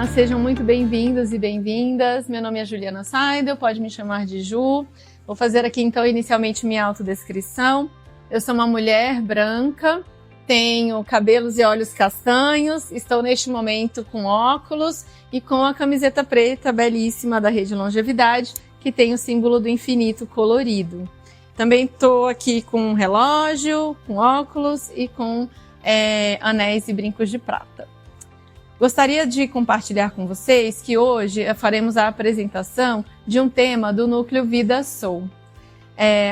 Olá, sejam muito bem-vindos e bem-vindas. Meu nome é Juliana Seidel, pode me chamar de Ju. Vou fazer aqui então inicialmente minha autodescrição. Eu sou uma mulher branca, tenho cabelos e olhos castanhos, estou neste momento com óculos e com a camiseta preta belíssima da Rede Longevidade, que tem o símbolo do infinito colorido. Também estou aqui com um relógio, com óculos e com anéis e brincos de prata. Gostaria de compartilhar com vocês que hoje faremos a apresentação de um tema do Núcleo Vida Soul.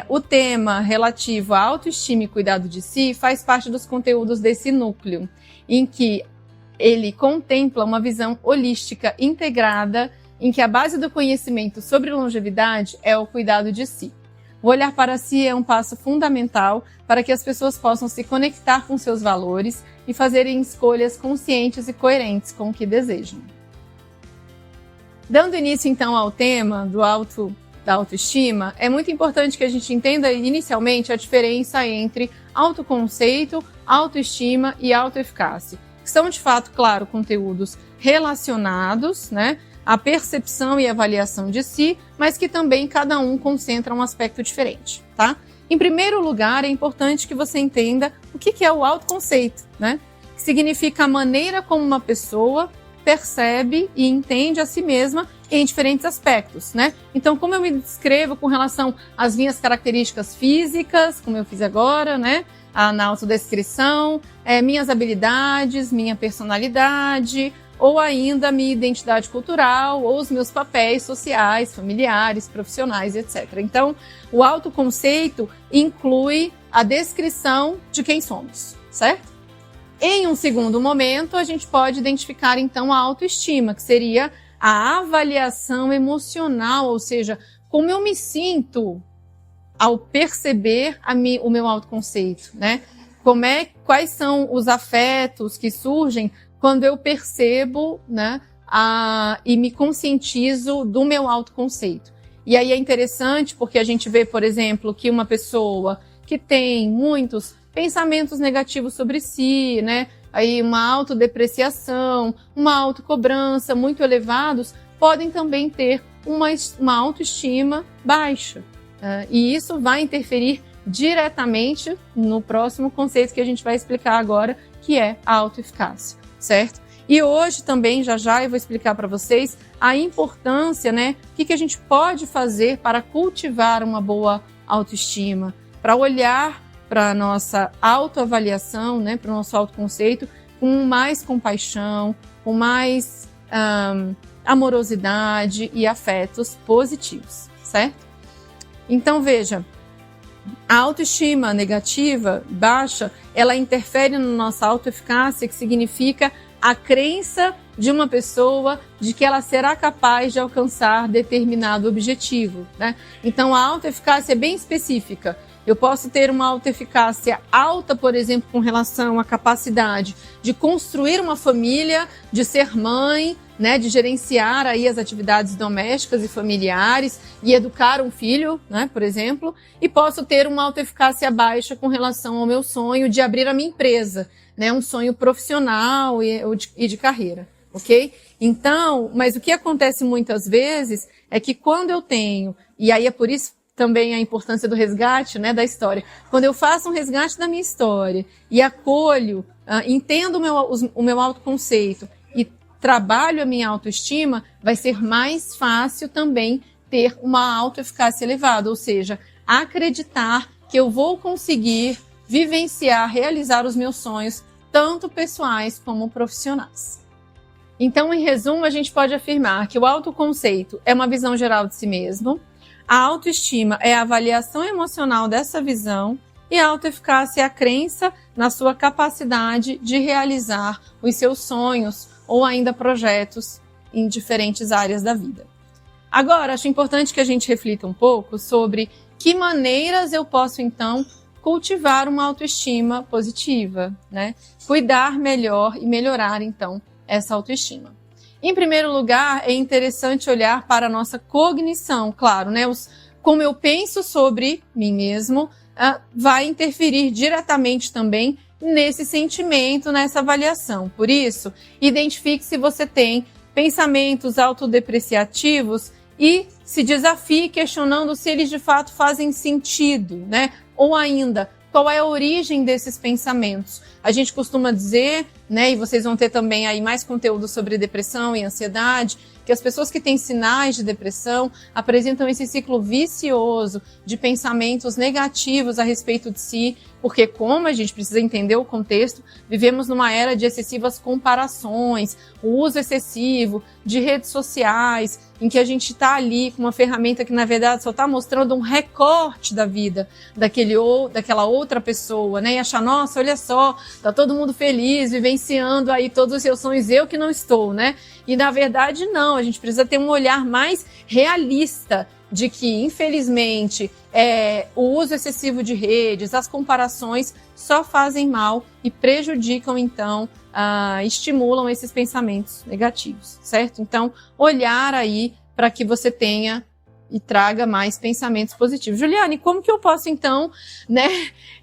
O tema relativo à autoestima e cuidado de si faz parte dos conteúdos desse núcleo, em que ele contempla uma visão holística integrada, em que a base do conhecimento sobre longevidade é o cuidado de si. O olhar para si é um passo fundamental para que as pessoas possam se conectar com seus valores e fazerem escolhas conscientes e coerentes com o que desejam. Dando início então ao tema da autoestima, é muito importante que a gente entenda inicialmente a diferença entre autoconceito, autoestima e autoeficácia, que são de fato, claro, conteúdos relacionados, né? A percepção e avaliação de si, mas que também cada um concentra um aspecto diferente, tá? Em primeiro lugar, é importante que você entenda o que é o autoconceito, né? Que significa a maneira como uma pessoa percebe e entende a si mesma em diferentes aspectos, né? Então, como eu me descrevo com relação às minhas características físicas, como eu fiz agora, né? Na autodescrição, minhas habilidades, minha personalidade, ou ainda a minha identidade cultural, ou os meus papéis sociais, familiares, profissionais, etc. Então, o autoconceito inclui a descrição de quem somos, certo? Em um segundo momento, a gente pode identificar, então, a autoestima, que seria a avaliação emocional, ou seja, como eu me sinto ao perceber o meu autoconceito, né? Quais são os afetos que surgem quando eu percebo, né, e me conscientizo do meu autoconceito. E aí é interessante porque a gente vê, por exemplo, que uma pessoa que tem muitos pensamentos negativos sobre si, né, aí uma autodepreciação, uma autocobrança muito elevados, podem também ter uma autoestima baixa. E isso vai interferir diretamente no próximo conceito que a gente vai explicar agora, que é a autoeficácia. Certo? E hoje também, já eu vou explicar para vocês a importância, né? O que a gente pode fazer para cultivar uma boa autoestima, para olhar para a nossa autoavaliação, né? Para o nosso autoconceito com mais compaixão, com mais amorosidade e afetos positivos, certo? Então, veja, a autoestima negativa, baixa, ela interfere na nossa autoeficácia, que significa a crença de uma pessoa de que ela será capaz de alcançar determinado objetivo, né? Então, a autoeficácia é bem específica. Eu posso ter uma autoeficácia alta, por exemplo, com relação à capacidade de construir uma família, de ser mãe, né, de gerenciar aí as atividades domésticas e familiares e educar um filho, né, por exemplo, e posso ter uma autoeficácia baixa com relação ao meu sonho de abrir a minha empresa, né, um sonho profissional e de carreira, ok? Então, mas o que acontece muitas vezes é que quando eu tenho, e aí é por isso também a importância do resgate, né, da história, quando eu faço um resgate da minha história e acolho, entendo o meu autoconceito, trabalho a minha autoestima, vai ser mais fácil também ter uma autoeficácia elevada, ou seja, acreditar que eu vou conseguir vivenciar, realizar os meus sonhos, tanto pessoais como profissionais. Então, em resumo, a gente pode afirmar que o autoconceito é uma visão geral de si mesmo, a autoestima é a avaliação emocional dessa visão e a autoeficácia é a crença na sua capacidade de realizar os seus sonhos ou ainda projetos em diferentes áreas da vida. Agora, acho importante que a gente reflita um pouco sobre que maneiras eu posso, então, cultivar uma autoestima positiva, né? Cuidar melhor e melhorar, então, essa autoestima. Em primeiro lugar, é interessante olhar para a nossa cognição, claro, né? Como eu penso sobre mim mesmo, vai interferir diretamente também nesse sentimento, nessa avaliação. Por isso, identifique se você tem pensamentos autodepreciativos e se desafie questionando se eles de fato fazem sentido, né? Ou ainda, qual é a origem desses pensamentos? A gente costuma dizer, né, e vocês vão ter também aí mais conteúdo sobre depressão e ansiedade, que as pessoas que têm sinais de depressão apresentam esse ciclo vicioso de pensamentos negativos a respeito de si, porque como a gente precisa entender o contexto, vivemos numa era de excessivas comparações, o uso excessivo de redes sociais, em que a gente está ali com uma ferramenta que na verdade só está mostrando um recorte da vida daquela outra pessoa, né? E achar, nossa, olha só, tá todo mundo feliz, vivenciando aí todos os seus sonhos, eu que não estou, né? E na verdade não, a gente precisa ter um olhar mais realista de que, infelizmente, o uso excessivo de redes, as comparações só fazem mal e prejudicam, então, estimulam esses pensamentos negativos, certo? Então, olhar aí para que você tenha e traga mais pensamentos positivos. Juliane, como que eu posso, então, né,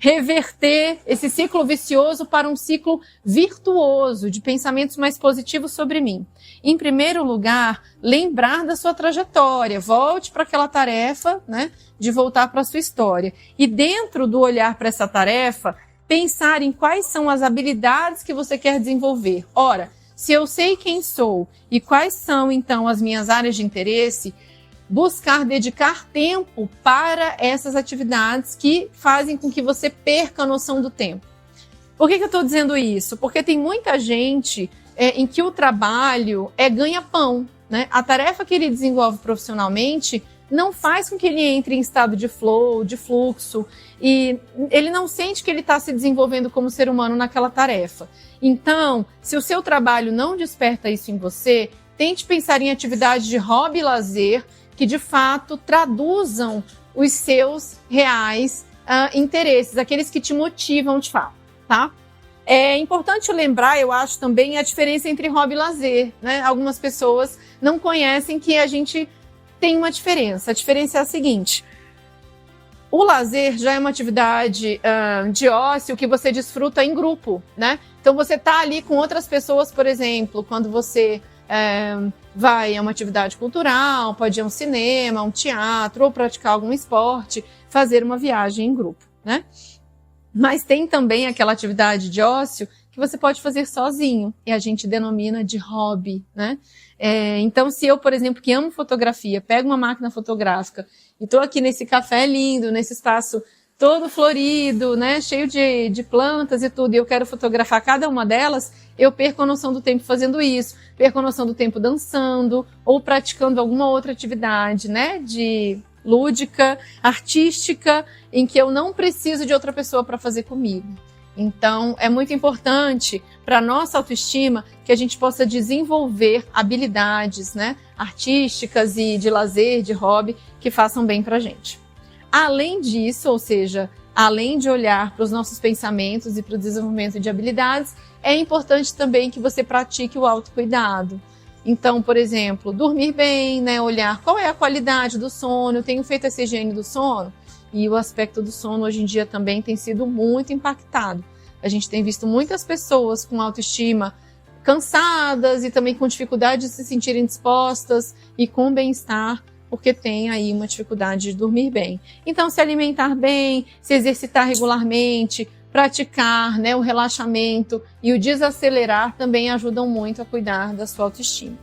reverter esse ciclo vicioso para um ciclo virtuoso de pensamentos mais positivos sobre mim? Em primeiro lugar, lembrar da sua trajetória. Volte para aquela tarefa, né, de voltar para a sua história. E dentro do olhar para essa tarefa, pensar em quais são as habilidades que você quer desenvolver. Ora, se eu sei quem sou e quais são, então, as minhas áreas de interesse, buscar dedicar tempo para essas atividades que fazem com que você perca a noção do tempo. Por que eu estou dizendo isso? Porque tem muita gente em que o trabalho é ganha-pão, né? A tarefa que ele desenvolve profissionalmente não faz com que ele entre em estado de flow, de fluxo, e ele não sente que ele está se desenvolvendo como ser humano naquela tarefa. Então, se o seu trabalho não desperta isso em você, tente pensar em atividades de hobby e lazer que de fato traduzam os seus reais interesses, aqueles que te motivam de fato, tá? É importante lembrar, eu acho também, a diferença entre hobby e lazer, né? Algumas pessoas não conhecem que a gente tem uma diferença. A diferença é a seguinte: o lazer já é uma atividade de ócio que você desfruta em grupo, né? Então você tá ali com outras pessoas, por exemplo, quando você vai a uma atividade cultural, pode ir a um cinema, um teatro, ou praticar algum esporte, fazer uma viagem em grupo, né? Mas tem também aquela atividade de ócio que você pode fazer sozinho, e a gente denomina de hobby, né? Então, se eu, por exemplo, que amo fotografia, pego uma máquina fotográfica e estou aqui nesse café lindo, nesse espaço todo florido, né, cheio de plantas e tudo, e eu quero fotografar cada uma delas, eu perco a noção do tempo fazendo isso, perco a noção do tempo dançando ou praticando alguma outra atividade, né, de lúdica, artística, em que eu não preciso de outra pessoa para fazer comigo. Então, é muito importante para a nossa autoestima que a gente possa desenvolver habilidades, né, artísticas e de lazer, de hobby, que façam bem para a gente. Além disso, ou seja, além de olhar para os nossos pensamentos e para o desenvolvimento de habilidades, é importante também que você pratique o autocuidado. Então, por exemplo, dormir bem, né, olhar qual é a qualidade do sono, eu tenho feito essa higiene do sono, e o aspecto do sono hoje em dia também tem sido muito impactado. A gente tem visto muitas pessoas com autoestima cansadas e também com dificuldade de se sentirem dispostas e com bem-estar, porque tem aí uma dificuldade de dormir bem. Então, se alimentar bem, se exercitar regularmente, praticar, né, o relaxamento e o desacelerar também ajudam muito a cuidar da sua autoestima.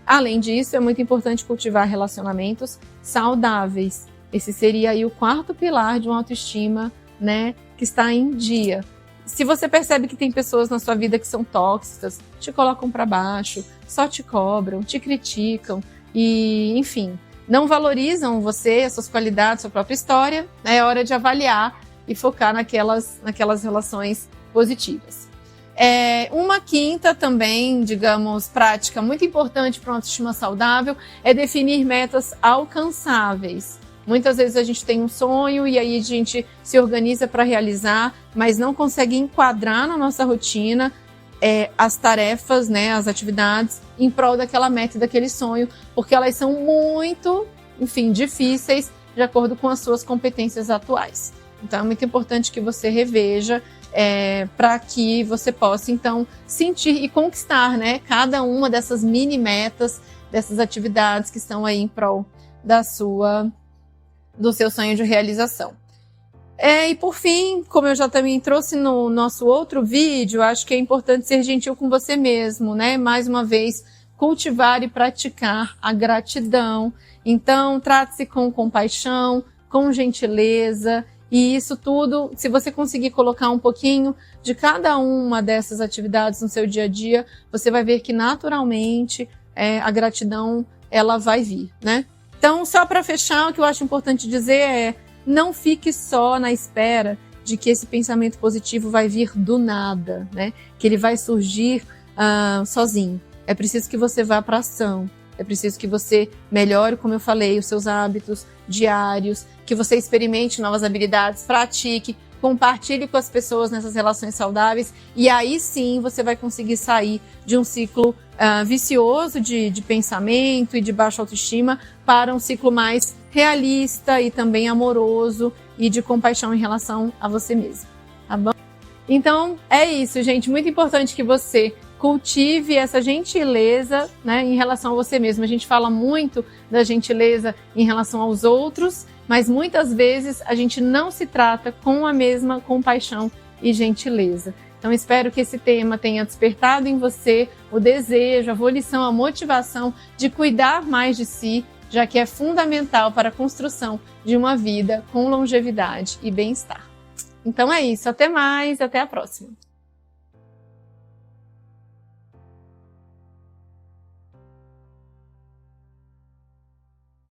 Além disso, é muito importante cultivar relacionamentos saudáveis. Esse seria aí o quarto pilar de uma autoestima, né, que está em dia. Se você percebe que tem pessoas na sua vida que são tóxicas, te colocam para baixo, só te cobram, te criticam e, enfim, não valorizam você, as suas qualidades, sua própria história, é hora de avaliar e focar naquelas relações positivas. Uma quinta também, digamos, prática muito importante para uma autoestima saudável é definir metas alcançáveis. Muitas vezes a gente tem um sonho e aí a gente se organiza para realizar, mas não consegue enquadrar na nossa rotina as tarefas, né, as atividades em prol daquela meta e daquele sonho, porque elas são muito, enfim, difíceis de acordo com as suas competências atuais. Então é muito importante que você reveja para que você possa, então, sentir e conquistar, né, cada uma dessas mini metas, dessas atividades que estão aí em prol do seu sonho de realização. E por fim, como eu já também trouxe no nosso outro vídeo, acho que é importante ser gentil com você mesmo, né? Mais uma vez, cultivar e praticar a gratidão. Então, trate-se com compaixão, com gentileza, e isso tudo, se você conseguir colocar um pouquinho de cada uma dessas atividades no seu dia a dia, você vai ver que naturalmente a gratidão ela vai vir, né? Então, só para fechar, o que eu acho importante dizer é: não fique só na espera de que esse pensamento positivo vai vir do nada, né? Que ele vai surgir sozinho. É preciso que você vá para a ação. É preciso que você melhore, como eu falei, os seus hábitos diários, que você experimente novas habilidades, pratique, compartilhe com as pessoas nessas relações saudáveis, e aí sim você vai conseguir sair de um ciclo vicioso de pensamento e de baixa autoestima para um ciclo mais realista e também amoroso e de compaixão em relação a você mesmo, tá bom? Então é isso, gente, muito importante que você cultive essa gentileza, né, em relação a você mesmo. A gente fala muito da gentileza em relação aos outros, mas muitas vezes a gente não se trata com a mesma compaixão e gentileza. Então espero que esse tema tenha despertado em você o desejo, a volição, a motivação de cuidar mais de si, já que é fundamental para a construção de uma vida com longevidade e bem-estar. Então é isso, até mais, até a próxima!